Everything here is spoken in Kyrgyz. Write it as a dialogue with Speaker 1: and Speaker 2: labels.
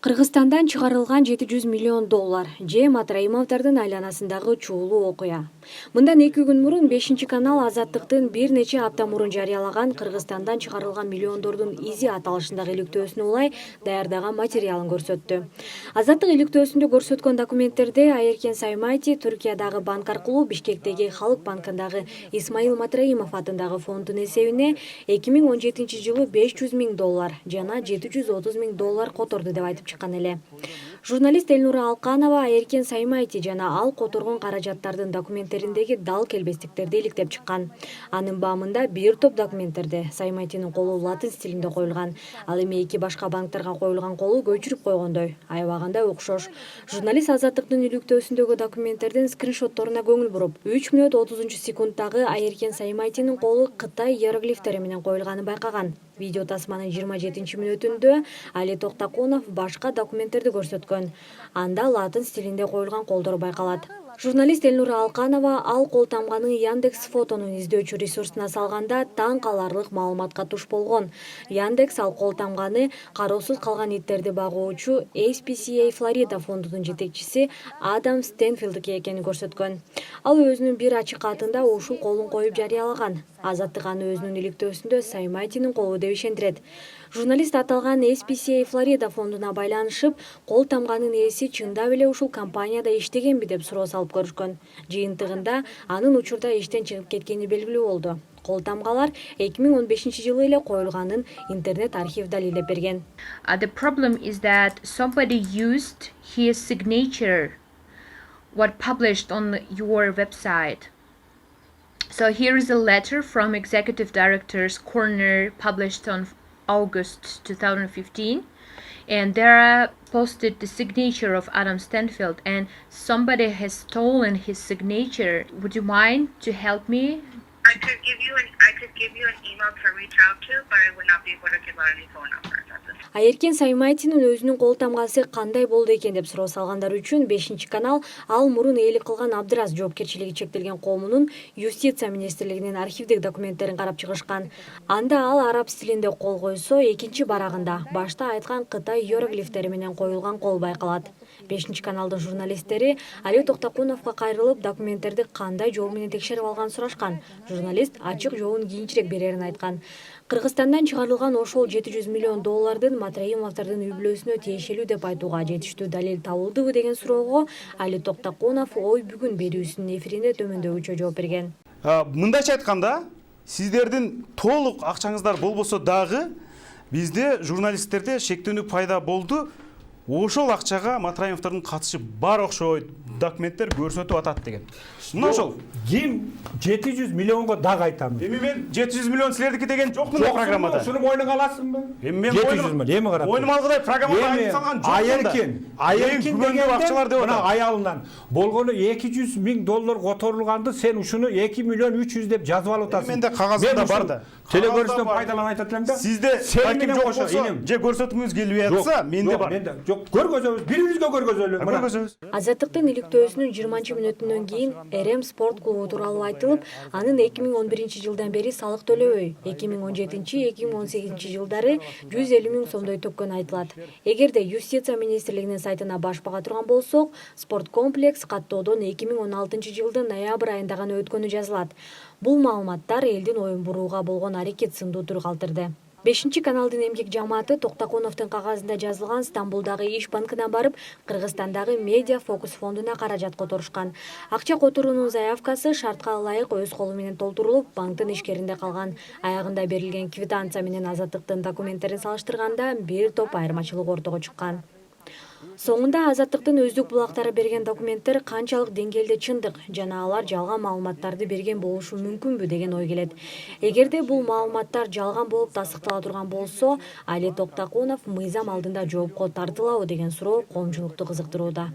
Speaker 1: Кыргызстандан чыгарылган $700 миллион же Матраимовдордун айланасындагы чуулуу окуя. Мындан 2 күн мурун 5-канал Азаттыктын бир нече апта мурун жарыялаган Кыргызстандан чыгарылган миллиондордун изи аталышындагы иликтөөсүнө улай даярдаган материалын көрсөттү. Азаттык иликтөөсүндө көрсөткөн документтерде Айеркен Саймайти Түркиядагы банк аркылуу Бишкектеги Халык банкындагы Исмаил Матраимов атындагы фонддун эсебине 2017-жылы $500 миң жана $730 миң которду деп айтып чыккан эле. Журналист Элнура Алканова Айеркен Саймайти жана ал которгон каражаттардын документтериндеги дал келбестиктерди иликтеп чыккан. Анын баамында бир топ документтерде Саймайтинин колу латын стилинде коюлган, ал эми эки башка банктерге коюлган колу көчүрүп койгондой, аябагандай окшош. Журналист Азаттыктын иликтөөсүндөгү документтердин скриншотторуна көңүл буруп, 3 мүнөт 30 секундтагы Айеркен Саймайтинин колу Кытай иероглифтери менен коюлганын байкаган. Видео тасманын 27-мүнөтүндө Али Токтакунов башка документтерди көрсөткөн. Анда латын стилинде коюлган колдор байкалат. Журналист Элнура Алканова ал кол тамганы Яндекс фотонун издөөчү ресурсуна салганда таң каларлык маалыматка туш болгон. Яндекс ал кол тамганы кароосуз калган иттерди багуучу SPCA Флорида фондунун жетекчиси Адам Стенфилдке экенин көрсөткөн. Ал өзүнүн бир ачык катында ушул колун коюп жарыялаган. Азаттык аны өзүнүн иликтөөсүндө Саймайтинин колу деп ишендирет. Журналист аталган SPCA Флорида фондуна байланышып, кол тамганын ээси чындап эле ушул компанияда иштегенби деп суроо салып көрүшкөн. Жыйынтыгында анын учурда иштен чыгып кеткени белгилүү болду. Кол тамгалар 2015-жылы эле коюлганын интернет архив далилдеп берген.
Speaker 2: The problem is that somebody used his signature what published on your website. So here is a letter from Executive Director's Corner published on August 2015, and there posted the signature of Adam Stanfield, and somebody has stolen his signature. Would you mind to help me?
Speaker 3: I could give you an email to reach out to, but I would not be able to give out any phone numbers at this time.
Speaker 1: Айеркен Саймайтинин өзүнүн кол тамгасы кандай болду экен деп суроо салгандар үчүн 5-канал ал мурун ээлик кылган Абдырас жоопкерчилиги чектелген коомунун Юстиция министрлигинин архивдик документтерин карап чыгышкан. Анда ал араб стилинде кол койсо, экинчи барагында башта айткан Кытай иероглифтери менен коюлган кол байкалат. 5-каналдын журналисттери Али Токтакуновго кайрылып, документтерди кандай жол менен текшерип алганын сурашкан. Журналист ачык жообун кийинчерээк берерин айткан. Кыргызстандан чыгарылган ошол $700 миллион Матраимовдордун үй-бүлөсүнө тиешелүү деп айтууга жетиштүү далил табылдыбы деген суроого Али Токтакунов ой бүгүн берүүсүнүн эфиринде төмөндөгүчө жооп берген.
Speaker 4: Мындайча айтканда, сиздердин толук акчаңыздар болбосо дагы бизде журналисттерде шектенүү пайда болду. Ошол акчага Матраимовдордун катышы бар окшойт, документтер көрсөтүп атат деген. Мына ошол.
Speaker 5: Ким 700 миллионго дагы айтам.
Speaker 4: Эми мен 700 миллион силердики деген жокмун программада.
Speaker 5: Ушуну мойнуңа аласыңбы?
Speaker 4: Эми мен
Speaker 5: 700 миллион эми карап.
Speaker 4: Мойнума алгыдай программада айтып салган жокмун.
Speaker 5: Айеркен деген
Speaker 4: акчалар деп
Speaker 5: атат. Аялынан болгону $200 миң которулганды сен ушуну 2 миллион 300 деп жазып алып атасың.
Speaker 4: Менде кагазымда бар да.
Speaker 5: Телегөрүстөн пайдаланып айтат элем да.
Speaker 4: Сизде
Speaker 5: сен
Speaker 4: жок болсо, же көрсөткүңүз келбей атса, менде бар.
Speaker 5: Жок, көргөзөбүз, бирибизге көргөзөлү.
Speaker 4: Көргөзөбүз.
Speaker 1: Азаттыктын иликтөөсүнүн 20-мүнөтүнөн кийин РМ спорт клубу тууралуу айтылып, анын 2011-жылдан бери салык төлөбөй, 2017-2018 жылдары 150 миң сомдой төккөнү айтылат. Эгерде Юстиция министрлигинин сайтына баш бага турган болсок, спорт комплекс каттоодон 2016 жылдын ноябрь айында гана өткөнү жазылат. Бул маалыматтар элдин оюн бурууга болгон аракет сындуу тур калтырды. 5-каналдын эмгек жамааты Токтакуновдун кагазында жазылган Стамбулдагы Иш банкына барып, Кыргызстандагы Медиа Фокус фондуна каражат которушкан. Акча которуунун заявкасы шартка ылайык өз колу менен толтурулуп, банктын ишкеринде калган. Аягында берилген квитанция менен Азаттыктын документтерин салыштырганда бир топ айырмачылык ортого чыккан. Соңунда Азаттыктын өздүк булактары берген документтер канчалык деңгээлде чындык жана алар жалган маалыматтарды берген болушу мүмкүнбү деген ой келет. Эгерде бул маалыматтар жалган болуп тасыктала турган болсо, Али Токтакунов мыйзам алдында жоопко тартылабы деген суроо коомчулукту кызыктырууда.